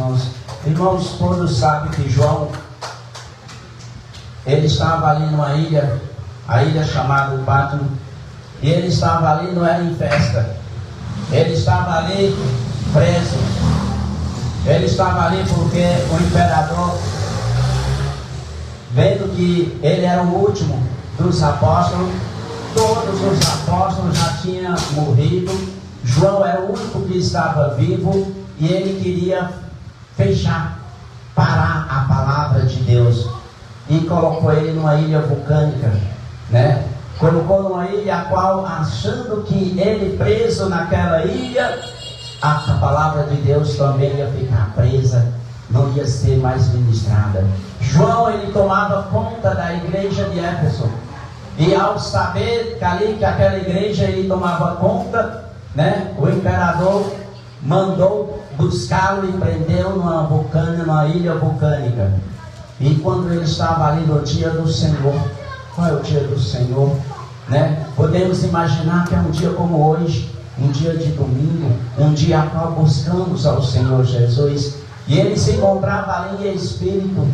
irmãos. Irmãos, todos sabem que João, ele estava ali numa ilha, a ilha chamada Patmos, e ele estava ali, não era em festa, ele estava ali preso, ele estava ali porque o imperador, vendo que ele era o último dos apóstolos, todos os apóstolos já tinham morrido, João era o único que estava vivo, e ele queria parar a palavra de Deus, e colocou ele numa ilha vulcânica, né? Colocou numa ilha a qual, achando que ele preso naquela ilha, a palavra de Deus também ia ficar presa, não ia ser mais ministrada. João, ele tomava conta da igreja de Éfeso, e ao saber que aquela igreja ele tomava conta, né? O imperador mandou buscá-lo e prendeu numa ilha vulcânica. E quando ele estava ali no dia do Senhor, qual é o dia do Senhor? Né? Podemos imaginar que é um dia como hoje, um dia de domingo, um dia a qual buscamos ao Senhor Jesus. E ele se encontrava ali em espírito.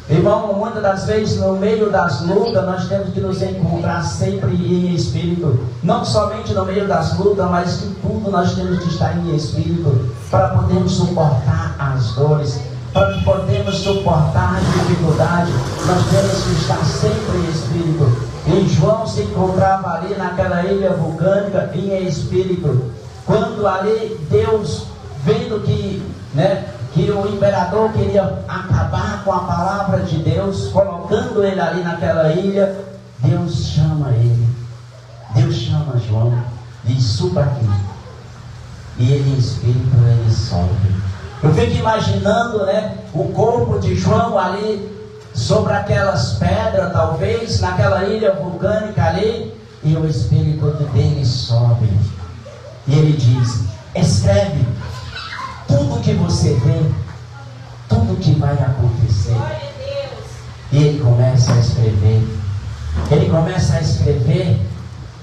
Irmão, muitas das vezes no meio das lutas nós temos que nos encontrar sempre em espírito. Não somente no meio das lutas, mas em tudo nós temos que estar em espírito, para podermos suportar as dores, para podermos suportar a dificuldade. Nós temos que estar sempre em espírito. E João se encontrava ali naquela ilha vulcânica em espírito. Quando ali Deus, vendo que o imperador queria acabar com a palavra de Deus, colocando ele ali naquela ilha, Deus chama ele. Deus chama João, diz: suba aqui. E ele em espírito, ele sobe. Eu fico imaginando, o corpo de João ali sobre aquelas pedras, talvez naquela ilha vulcânica ali, e o espírito dele sobe. E ele diz: escreve tudo que você vê, tudo que vai acontecer. E ele começa a escrever. Ele começa a escrever.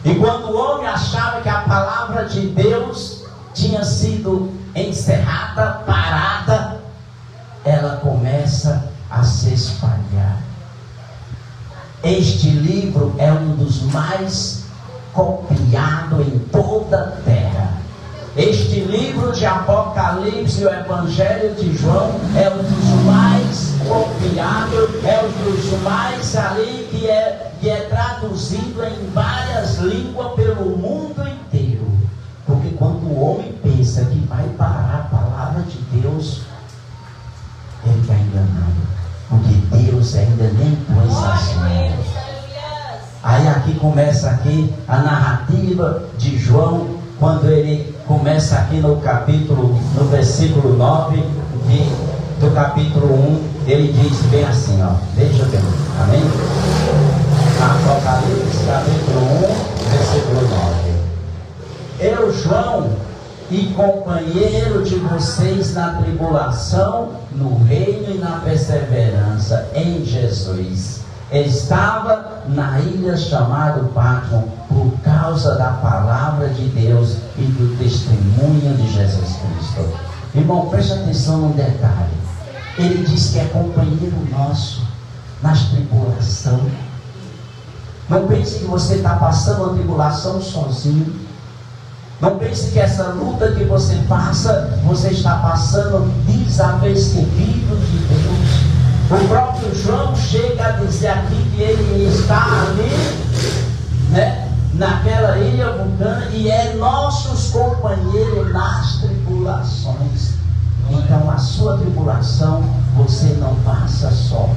E quando o homem achava que a palavra de Deus tinha sido encerrada, parada, ela começa a se espalhar. Este livro é um dos mais copiados em toda a terra. Este livro de Apocalipse e o Evangelho de João é um dos mais copiados, é um dos mais ali que é traduzido em várias línguas pelo mundo inteiro. Porque quando o homem pensa que vai parar a palavra de Deus, ele está enganado. Porque Deus ainda nem pôs as mãos. Aí aqui começa a narrativa de João, quando ele começa aqui no versículo 9 do capítulo 1, ele diz bem assim, veja bem, amém? Apocalipse capítulo 1, versículo 9. Eu, João, e companheiro de vocês na tribulação, no reino e na perseverança em Jesus, estava na ilha chamada Patmos por causa da palavra de Deus e do testemunho de Jesus Cristo. Irmão, preste atenção num detalhe. Ele diz que é companheiro nosso nas tribulações. Não pense que você está passando a tribulação sozinho. Não pense que essa luta que você passa, você está passando desapercebido de Deus. O próprio João chega a dizer aqui que ele está ali, naquela ilha vulcânica, e é nossos companheiros nas tribulações. Então a sua tribulação você não passa só.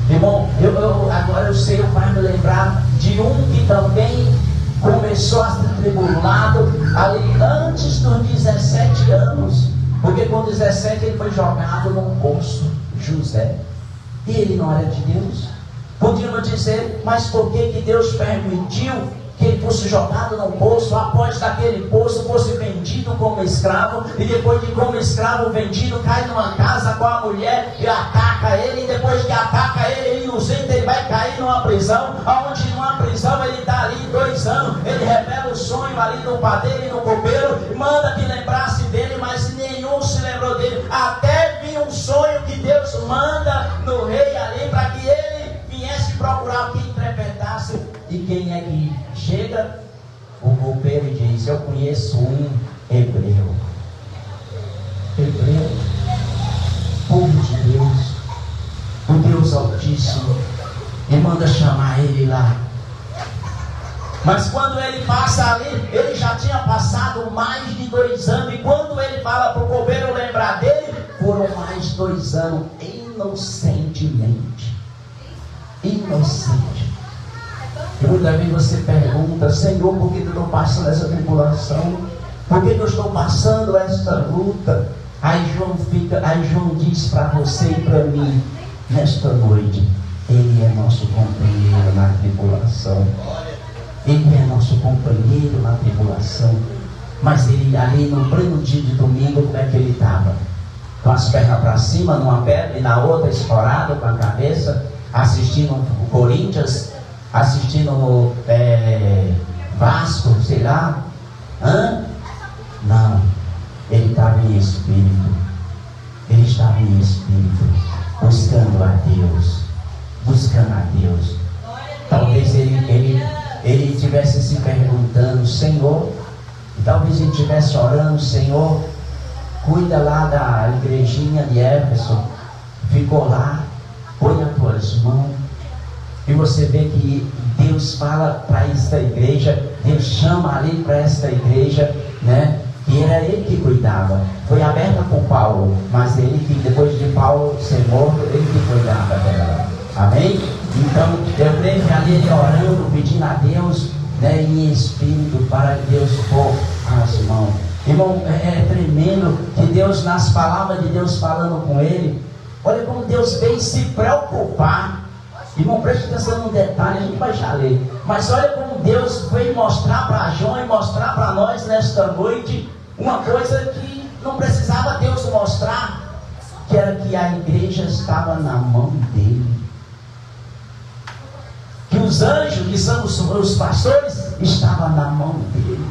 Irmão, agora eu sei, vai me lembrar de um que também começou a ser tribulado ali antes dos 17 anos. Porque com 17 ele foi jogado num poço, José. E ele não era de Deus. Podíamos dizer, mas por que Deus permitiu que ele fosse jogado num poço, após daquele poço fosse vendido como escravo, e depois de como escravo vendido, cai numa casa com a mulher e ataca ele, e depois que ataca ele inocente, ele vai cair numa prisão, onde numa prisão ele está ali 2 anos, ele revela o sonho ali do padeiro e do copeiro, manda que lembrasse dele, mas nenhum se lembrou dele, até tinha um sonho que Deus manda no rei ali para que ele viesse procurar quem interpretasse. E quem é que chega? O copeiro diz: eu conheço um hebreu. Hebreu, povo de Deus, o Deus Altíssimo, e manda chamar ele lá. Mas quando ele passa ali, ele já tinha passado mais de 2 anos. E quando ele fala para o copeiro lembrar dele, foram mais 2 anos inocentemente. Inocente. E muitas vezes você pergunta: Senhor, por que eu estou passando essa tribulação? Por que eu estou passando esta luta? Aí João diz para você e para mim, nesta noite: Ele é nosso companheiro na tribulação. Ele é nosso companheiro na tribulação. Mas ele ali no pleno dia de domingo, como é que ele estava? Com as pernas para cima, numa perna e na outra escorado com a cabeça, assistindo o Corinthians, assistindo Vasco, sei lá. Não, ele estava em espírito. Ele estava em espírito, buscando a Deus. Buscando a Deus. Talvez ele estivesse se perguntando: Senhor, e talvez ele estivesse orando: Senhor, cuida lá da igrejinha de Éfeso, ficou lá, põe as tuas mãos. E você vê que Deus fala para esta igreja, Deus chama ali para esta igreja, né? E era ele que cuidava. Foi aberta por Paulo, mas ele que, depois de Paulo ser morto, ele que cuidava dela. Amém? Então, eu creio que ali ele orando, pedindo a Deus, né, em espírito, para que Deus pôr as mãos. Irmão, é tremendo que Deus, nas palavras de Deus falando com ele, olha como Deus veio se preocupar. Irmão, preste atenção num detalhe, a gente vai já ler. Mas olha como Deus veio mostrar para João e mostrar para nós nesta noite uma coisa que não precisava Deus mostrar, que era que a igreja estava na mão dele. Que os anjos, que são os pastores, estavam na mão dele.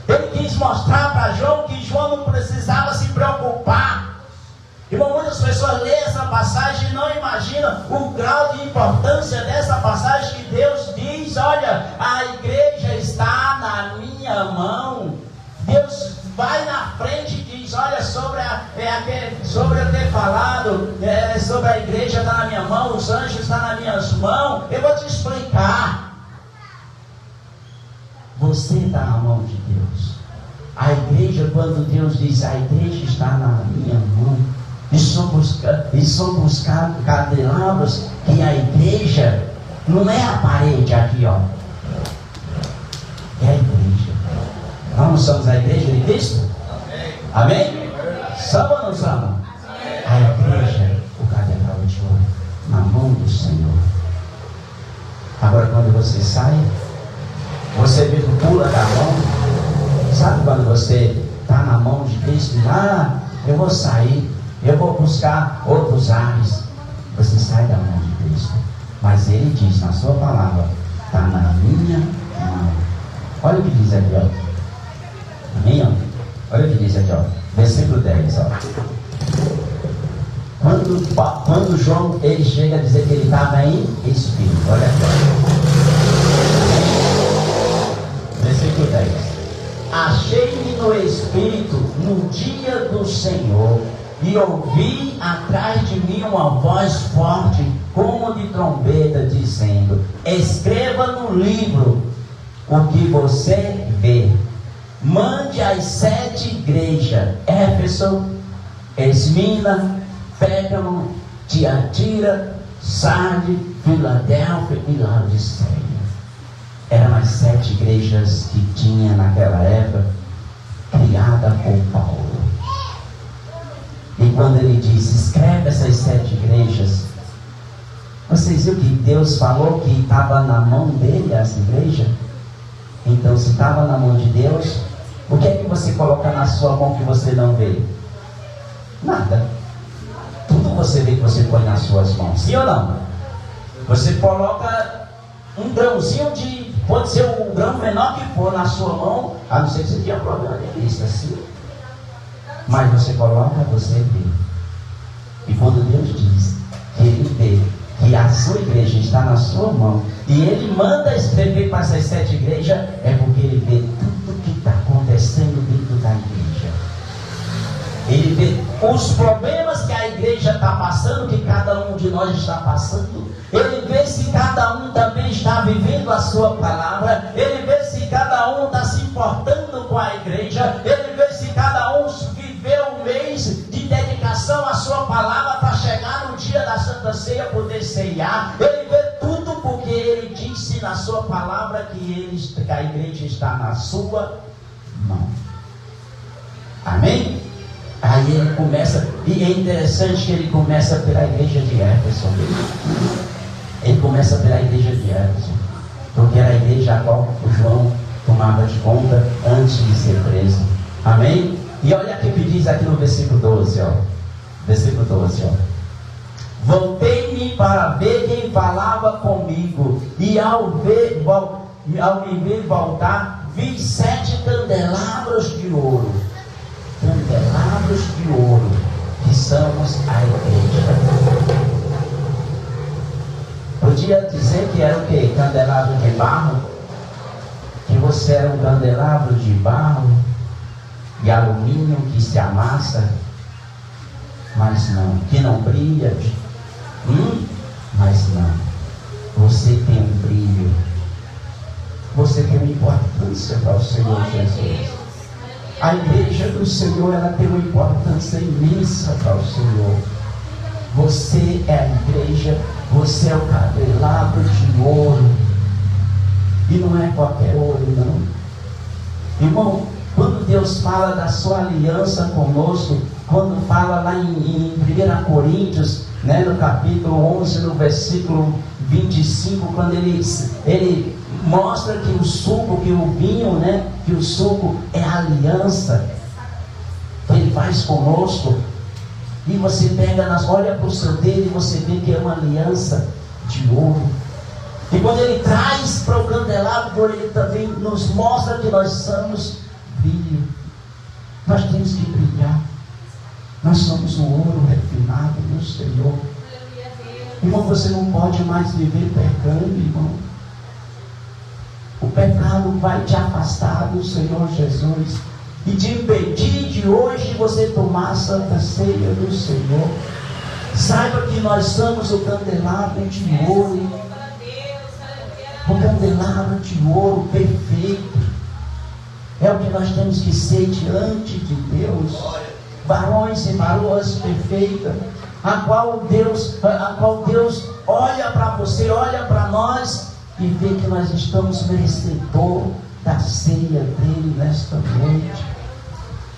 Ele quis mostrar para João que João não precisava se preocupar. Irmão, muitas pessoas lêem essa passagem e não imaginam o grau de importância dessa passagem, que Deus diz: olha, a igreja está na minha mão. Deus vai na frente e diz: olha, sobre eu ter falado, sobre a igreja está na minha mão, os anjos estão nas minhas mãos, eu vou te explicar. Você está na mão de Deus. A igreja, quando Deus diz: a igreja está na minha mão, e somos candelabros, que a igreja não é a parede aqui, ó. É a igreja. Nós não somos a igreja de Cristo? Amém? Somos ou não somos? A igreja, o candelabro de ouro, na mão do Senhor. Agora, quando você sai, você mesmo pula da mão. Sabe quando você está na mão de Cristo? Eu vou sair, eu vou buscar outros ares. Você sai da mão de Cristo. Mas Ele diz na sua palavra: está na minha mão. Olha o que diz aqui, ó. Amém, ó? Olha o que diz aqui, ó. Versículo 10, ó. Quando João, ele chega a dizer que ele estava em espírito. Olha aqui, ó. Versículo 10. Achei-me no espírito no dia do Senhor, e ouvi atrás de mim uma voz forte, como de trombeta, dizendo: escreva no livro o que você vê. Mande às 7 igrejas: Éfeso, Esmina, Pérgamo, Tiatira, Sardes, Filadélfia e Laodiceia. Eram as 7 igrejas que tinha naquela época, criada por Paulo. E quando ele disse: escreve essas 7 igrejas, vocês viram que Deus falou que estava na mão dele essa igreja? Então, se estava na mão de Deus, o que é que você coloca na sua mão que você não vê? Nada. Tudo você vê que você põe nas suas mãos, sim ou não? Você coloca um grãozinho de, pode ser um grão menor que for na sua mão, a não ser que você tenha problema de vista, assim. Mas você coloca, você vê. E quando Deus diz que Ele vê que a sua igreja está na sua mão, e Ele manda escrever para essas 7 igrejas, é porque Ele vê tudo o que está acontecendo dentro da igreja. Ele vê os problemas que a igreja está passando, que cada um de nós está passando. Ele vê se cada um também está vivendo a sua palavra. Ele vê se cada um está se importando com a igreja. Ele vê se cada um viveu um mês de dedicação à sua palavra para chegar no dia da Santa Ceia poder ceiar. Ele vê tudo porque Ele disse na sua palavra que a igreja está na sua mão. Amém? Aí ele começa, e é interessante que ele começa pela igreja de Éfeso. Ele começa pela igreja de Éfeso, porque era a igreja a qual o João tomava de conta antes de ser preso. Amém? E olha o que diz aqui no versículo 12, ó. Versículo 12, ó. Voltei-me para ver quem falava comigo, e ao me ver voltar, vi 7 candelabros de ouro. Candelabros de ouro, que somos a igreja. Podia dizer que era o quê? Candelabro de barro? Que você era um candelabro de barro e alumínio que se amassa? Mas não. Que não brilha? Mas não. Você tem um brilho. Você tem uma importância para o Senhor Jesus. A igreja do Senhor, ela tem uma importância imensa para o Senhor. Você é a igreja, você é o candelabro de ouro. E não é qualquer ouro, não. Irmão, quando Deus fala da sua aliança conosco, quando fala lá em 1 Coríntios, né, no capítulo 11, no versículo 25, quando ele mostra que o suco, que o vinho, né, que o suco é a aliança que Ele faz conosco. E você pega, olha para o seu dedo e você vê que é uma aliança de ouro. E quando Ele traz para o candelabro, Ele também nos mostra que nós somos brilho. Nós temos que brilhar. Nós somos um ouro refinado no Senhor. Irmão, você não pode mais viver pecando, irmão. O pecado vai te afastar do Senhor Jesus e te impedir de hoje você tomar a Santa Ceia do Senhor. Saiba que nós somos o candelabro de ouro. O candelabro de ouro perfeito. É o que nós temos que ser diante de Deus. Varões e varoas perfeitas, a qual Deus olha para você, olha para nós e vê que nós estamos merecedor da ceia dele nesta noite.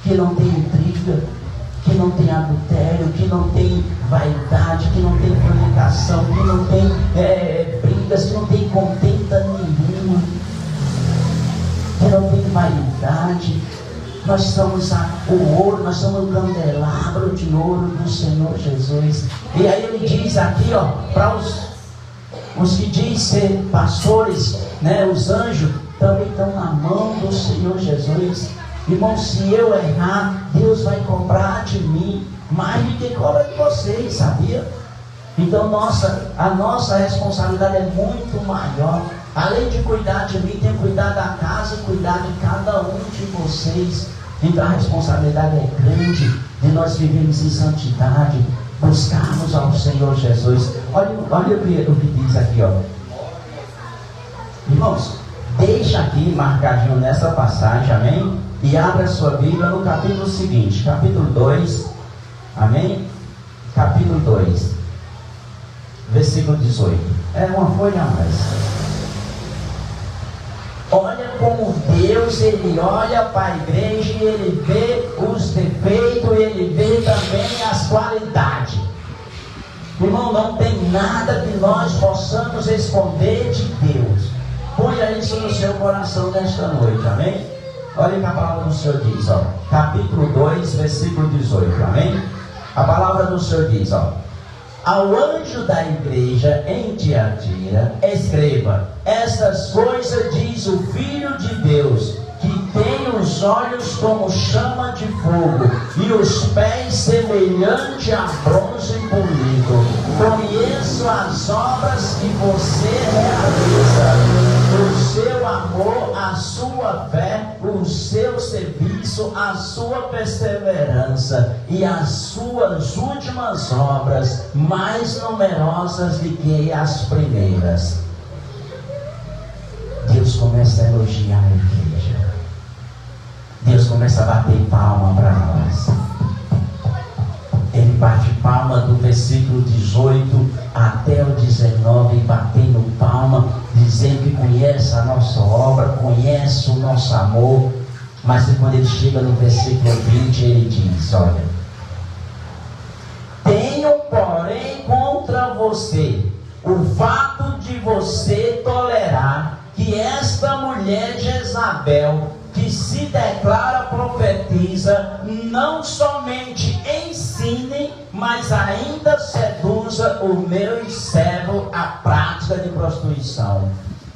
Que não tem intriga, que não tem adultério, que não tem vaidade, que não tem fornicação, que não tem brigas, que não tem contenda nenhuma, que não tem vaidade. Nós somos o ouro, nós somos o candelabro de ouro do Senhor Jesus. E aí ele diz aqui, ó, para os que dizem ser pastores, né, os anjos também estão na mão do Senhor Jesus. Irmão, se eu errar, Deus vai cobrar de mim mais do que cobra de vocês, sabia? Então a nossa responsabilidade é muito maior. Além de cuidar de mim, tem que cuidar da casa, cuidar de cada um de vocês. Então a responsabilidade é grande de nós vivermos em santidade, buscarmos ao Senhor Jesus. Olha o que diz aqui, ó. Irmãos, deixa aqui marcadinho nessa passagem, amém? E abra sua Bíblia no capítulo seguinte, capítulo 2, amém? Capítulo 2, versículo 18. É uma folha a mais. Olha como Deus, Ele olha para a igreja e Ele vê os defeitos, Ele vê também as qualidades. Irmão, não tem nada que nós possamos esconder de Deus. Ponha isso no seu coração nesta noite, amém? Olha o que a palavra do Senhor diz, ó. Capítulo 2, versículo 18, amém? A palavra do Senhor diz, ó. Ao anjo da igreja em Tiatira, escreva: estas coisas diz o Filho de Deus, que tem os olhos como chama de fogo, e os pés semelhante a bronze polido. Conheço as obras que você realiza, o seu amor, a sua fé, o seu serviço, a sua perseverança e as suas últimas obras, mais numerosas do que as primeiras. Deus começa a elogiar a igreja. Deus começa a bater palma para nós. Ele bate palma do versículo 18 até o 19, batendo palma, dizendo que conhece a nossa obra, conhece o nosso amor. Mas quando ele chega no versículo 20, ele diz: olha, tenho porém contra você o fato de você tolerar que esta mulher Jezabel, que se declara profetiza, não somente ensine, mas ainda seduza o meu servo à prática de prostituição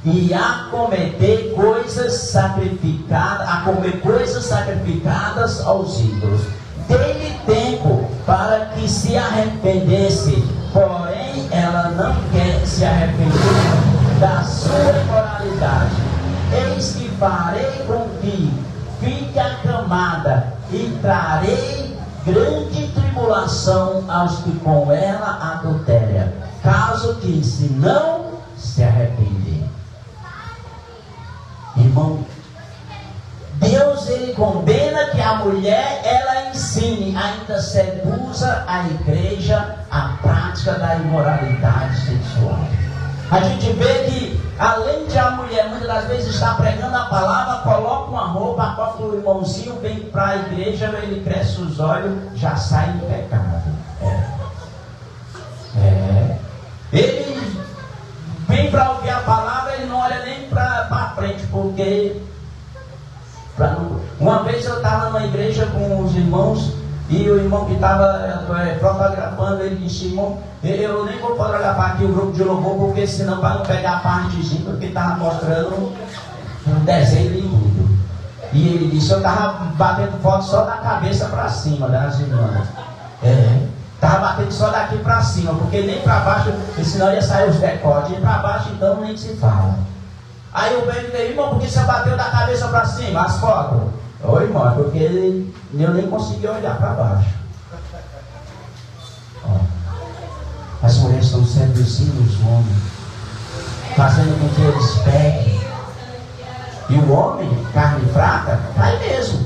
e a cometer coisas sacrificadas aos ídolos. Dei-lhe tempo para que se arrependesse, porém ela não quer se arrepender da sua imoralidade. Eis que farei com que fique acamada e trarei grande tribulação aos que com ela adultéria, caso que se não se arrepender. Irmão, Deus, ele condena que a mulher, ela ensine, ainda seduza a igreja à prática da imoralidade sexual. A gente vê que, além de a mulher muitas das vezes estar pregando a palavra, coloca uma roupa, acorda o irmãozinho, vem para a igreja, ele cresce os olhos, já sai em pecado. Ele vem para ouvir a palavra, ele não olha nem para frente, porque uma vez eu estava numa igreja com os irmãos, e o irmão que estava fotografando, ele disse: irmão, eu nem vou fotografar aqui o grupo de louvor, porque senão para não pegar a partezinha, porque estava mostrando um desenho de tudo. E ele disse: eu estava batendo foto só da cabeça para cima das irmãs. Estava batendo só daqui para cima, porque nem para baixo, senão ia sair os decotes, e para baixo então nem se fala. Aí o velho disse: irmão, por que você bateu da cabeça para cima as fotos? Oi, irmão, porque eu nem consegui olhar para baixo. As mulheres estão seduzindo os homens, fazendo com que eles peguem. E o homem, carne fraca, cai mesmo.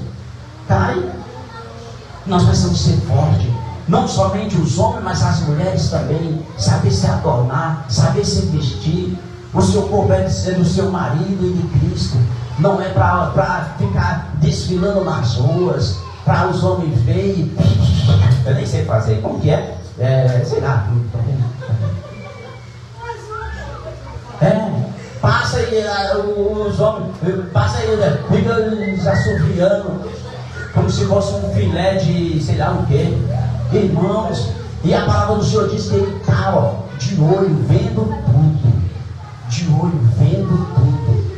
Cai. Nós precisamos ser fortes. Não somente os homens, mas as mulheres também. Saber se adornar, saber se vestir. O seu corpo é de ser do seu marido e de Cristo. Não é para ficar desfilando nas ruas, para os homens verem. Eu nem sei fazer. Como que é? Sei lá. Passa aí, os homens, passa aí, fica assoviando, como se fosse um filé de sei lá o que. Irmãos, e a palavra do Senhor diz que ele está de olho, vendo tudo. De olho, vendo tudo.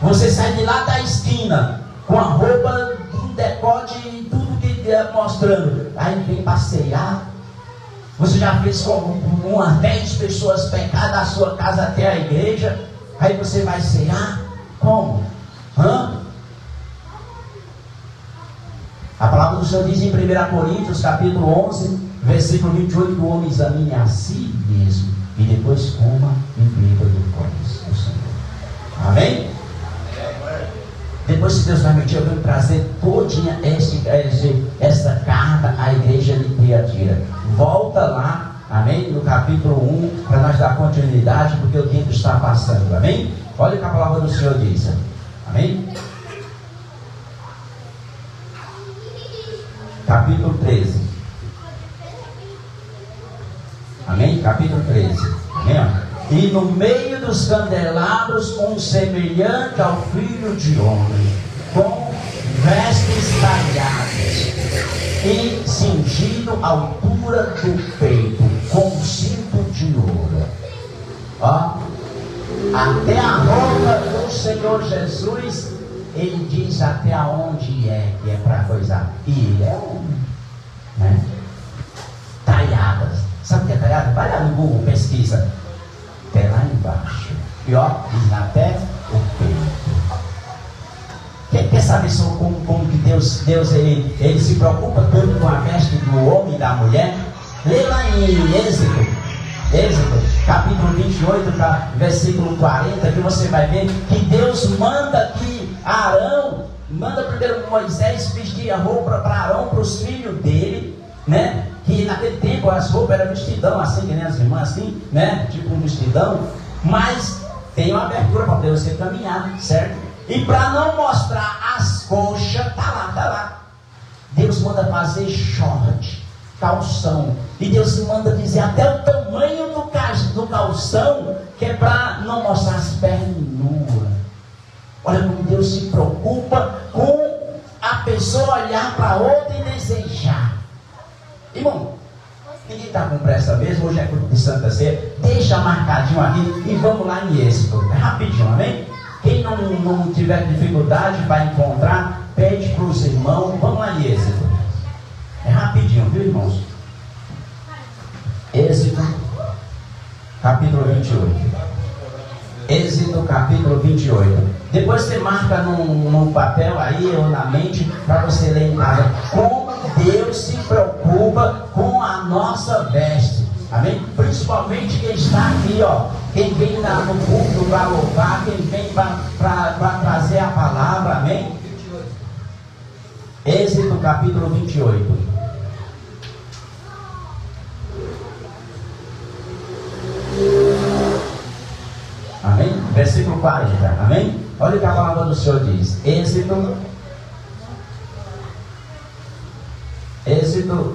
Você sai de lá da esquina com a roupa, um decote e tudo que é mostrando. Aí vem passear. Você já fez com umas 10 pessoas pecar da sua casa até a igreja. Aí você vai cear. Como? A palavra do Senhor diz em 1 Coríntios capítulo 11, versículo 28, que o homem examine a si mesmo e depois coma e beba do cálice do Senhor. Amém? Depois, se Deus permitir, eu venho trazer todinha esta carta à igreja de Tiatira. Volta lá, amém? No capítulo 1, para nós dar continuidade, porque o tempo está passando, amém? Olha o que a palavra do Senhor diz, amém? Capítulo 13. Amém? Capítulo 13. Amém? E no meio dos candelabros, um semelhante ao filho de homem, com vestes talhadas e cingido à altura do peito, com um cinto de ouro. Até a roupa do Senhor Jesus ele diz até onde é que é para coisar. E ele é homem, né? Talhadas. Sabe o que é talhada? Vai lá no Google, pesquisa. Até lá embaixo. E ó, diz até o peito. Quer saber como que Deus ele se preocupa tanto com a veste do homem e da mulher? Lê lá em Êxodo, capítulo 28, versículo 40, que você vai ver que Deus manda que Arão, manda primeiro Moisés vestir a roupa para Arão, para os filhos dele, né? Que naquele tempo as roupas eram vestidão, assim, que nem as irmãs, assim, né? Tipo um vestidão, mas tem uma abertura para poder você caminhar, certo? E para não mostrar as coxas, tá lá. Deus manda fazer short, calção. E Deus manda dizer até o tamanho do calção, que é para não mostrar as pernas nuas. Olha como Deus se preocupa com a pessoa olhar para outra e desejar. Irmão, ninguém está com pressa mesmo, hoje é culto de Santa Ceia. Deixa marcadinho aqui e vamos lá em Êxodo. Rapidinho, amém? Quem não tiver dificuldade vai encontrar, pede para os irmãos. Vamos lá em Êxodo. É rapidinho, viu, irmãos? Êxodo, capítulo 28. Êxodo, capítulo 28. Depois você marca num papel aí ou na mente para você ler em casa. Como Deus se preocupa com a nossa veste. Amém? Principalmente quem está aqui, ó. Quem vem no culto para louvar, quem vem para trazer a palavra, amém? Êxodo capítulo 28. Amém? Versículo 40, amém? Olha o que a palavra do Senhor diz. Êxodo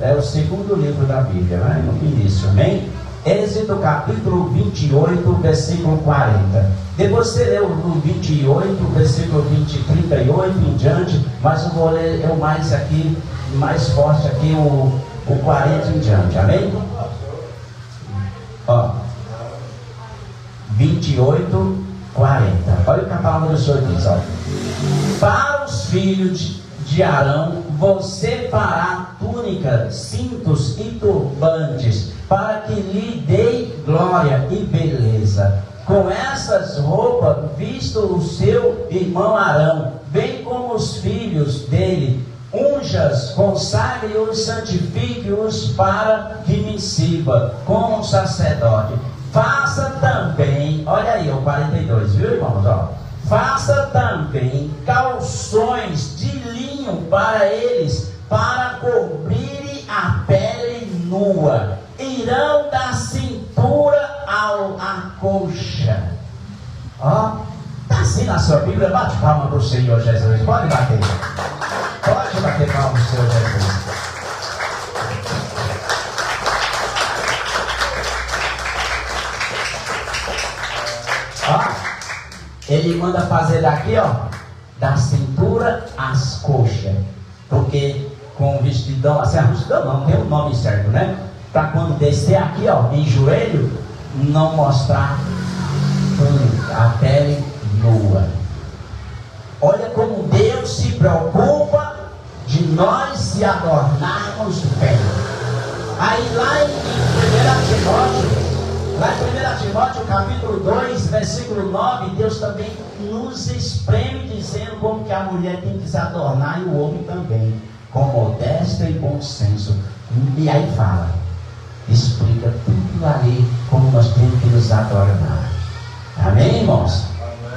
é o segundo livro da Bíblia, né? No início, amém? Êxodo capítulo 28, versículo 40. Depois você leu no 28, versículo 38 em diante, mas eu vou ler mais forte aqui, o 40 em diante, amém? Ó, 28, 40. Olha o que a palavra do Senhor diz, ó. Para os filhos de Arão, você fará túnicas, cintos e turbantes, para que lhe dê glória e beleza. Com essas roupas, visto o seu irmão Arão, bem como os filhos dele, unjas, consagre-os, santifique-os para que me sirva como sacerdote. Faça também, olha aí o 42, viu, irmãos? Ó. Faça também calções de linho para eles, para cobrirem a pele nua. Irão da cintura à coxa. Ó, está assim na sua Bíblia. Bate palma para o Senhor Jesus. Pode bater. Pode bater palma para o Senhor Jesus. Ó. Ele manda fazer daqui, ó, da cintura às coxas. Porque com vestidão, assim, vestidão não tem um nome certo, né? Para quando descer aqui, ó, em joelho, não mostrar a pele nua. Olha como Deus se preocupa de nós se adornarmos bem. Aí lá em 1 Timóteo capítulo 2, versículo 9, Deus também nos espreme dizendo como que a mulher tem que se adornar e o homem também, com modéstia e bom senso. E aí fala, explica tudo ali como nós temos que nos adornar. Amém, irmãos?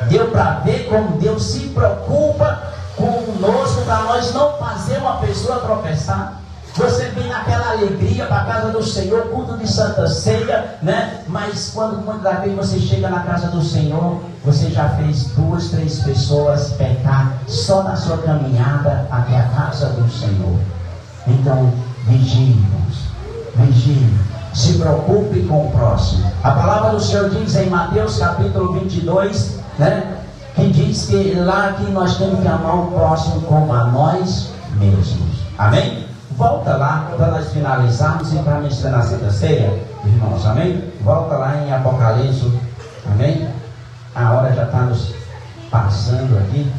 Deu para ver como Deus se preocupa conosco, para nós não fazer uma pessoa tropeçar. Você vem naquela alegria para a casa do Senhor, culto de Santa Ceia, né? Mas quando muitas vezes você chega na casa do Senhor, você já fez 2, 3 pessoas pecar só na sua caminhada até a casa do Senhor. Então, vigie, irmãos, vigie, se preocupe com o próximo. A palavra do Senhor diz em Mateus capítulo 22, né? Que diz que lá que nós temos que amar o próximo como a nós mesmos. Amém? Volta lá para nós finalizarmos e para ministrar na Santa Ceia, irmãos, amém? Volta lá em Apocalipse, amém? A hora já está nos passando aqui.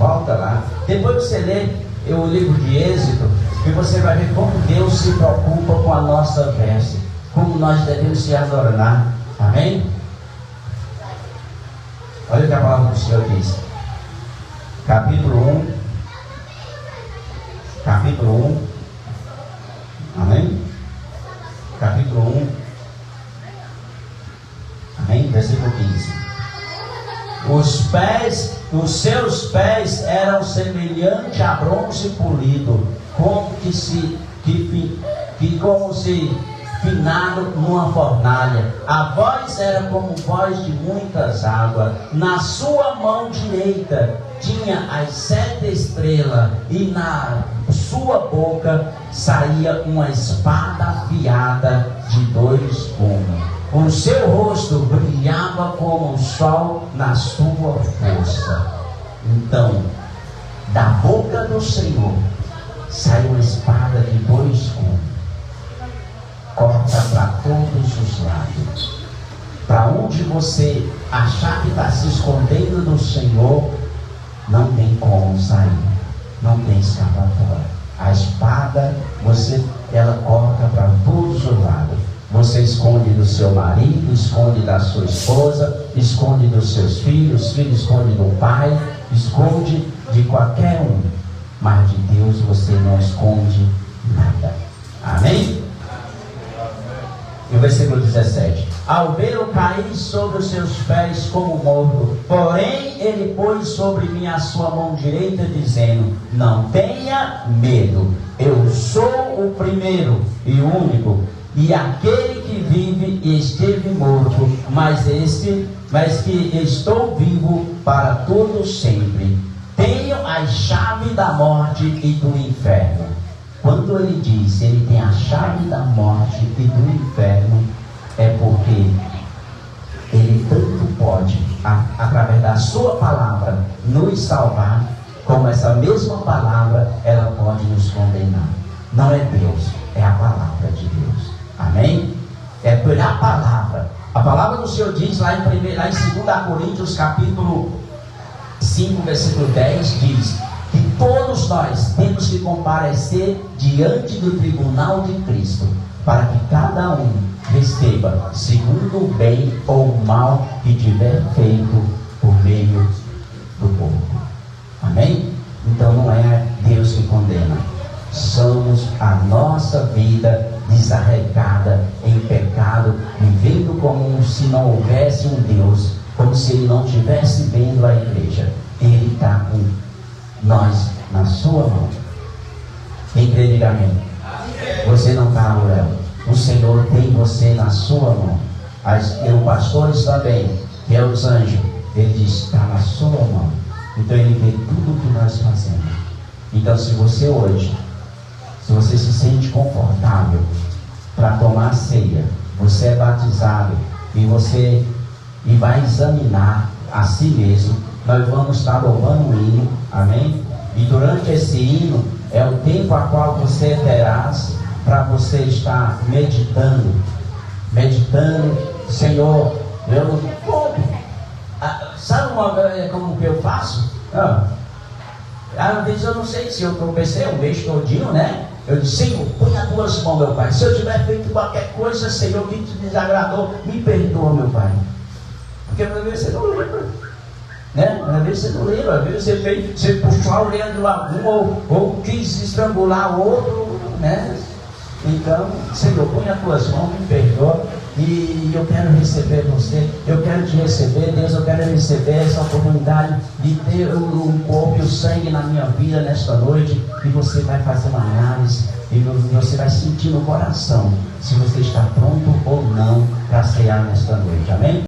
volta lá. Depois você lê o livro de Êxodo e você vai ver como Deus se preocupa com a nossa veste, como nós devemos se adornar. Amém? Olha o que a palavra do Senhor diz. Capítulo 1. Capítulo 1. Amém? Capítulo 1. Amém? Versículo 15. Os seus pés eram semelhantes a bronze polido, como se finado numa fornalha. A voz era como voz de muitas águas. Na sua mão direita tinha as 7 estrelas, e na sua boca saía uma espada afiada de 2 gumes. O seu rosto brilhava como o sol na sua força. Então, da boca do Senhor saiu uma espada de 2 gumes, corta para todos os lados. Para onde você achar que está se escondendo do Senhor, não tem como sair, não tem escapatória. A espada, ela corta para todos os lados. Você esconde do seu marido, esconde da sua esposa, esconde dos seus filhos, filhos esconde do pai, esconde de qualquer um. Mas de Deus você não esconde nada. Amém? E o versículo 17. Ao vê-lo cair sobre os seus pés como morto, porém ele pôs sobre mim a sua mão direita, dizendo: não tenha medo, eu sou o primeiro e o único, e aquele que vive e esteve morto, mas que estou vivo para todo sempre. Tenho a chave da morte e do inferno. Quando ele diz ele tem a chave da morte e do inferno, é porque ele tanto pode, através da sua palavra, nos salvar, como essa mesma palavra, ela pode nos condenar. Não é Deus, é a palavra de Deus. Amém? É pela palavra. A palavra do Senhor diz lá em 2 Coríntios capítulo 5, versículo 10, diz que todos nós temos que comparecer diante do tribunal de Cristo, para que cada um receba segundo o bem ou o mal que tiver feito por meio do povo. Amém? Então não é Deus que condena, somos a nossa vida desarregada em pecado, vivendo como se não houvesse um Deus, como se Ele não estivesse vendo a igreja. Ele está com nós na sua mão. Quem crê, diga amém. Você não está orando, o Senhor tem você na sua mão. E os pastores também, que é os anjos, ele diz: está na sua mão. Então ele vê tudo o que nós fazemos. Então se você hoje, se você se sente confortável para tomar a ceia, você é batizado e vai examinar a si mesmo, nós vamos estar louvando um hino, amém? E durante esse hino é o tempo a qual você terás para você estar meditando, Senhor, eu sabe como que eu faço? Às vezes eu não sei se eu tropecei um mês todinho, né? Eu disse: Senhor, põe as tuas mãos, meu Pai. Se eu tiver feito qualquer coisa, Senhor, que te desagradou, me perdoa, meu Pai. Porque às vezes você não lembra, né? Às vezes você não lembra, às vezes você puxou a orelha de algum ou quis estrangular o outro, né? Então, Senhor, põe as tuas mãos, me perdoa. E eu quero receber você, eu quero te receber, Deus, eu quero receber essa oportunidade de ter o corpo e o sangue na minha vida nesta noite. E você vai fazer uma análise e você vai sentir no coração se você está pronto ou não para cear nesta noite, amém?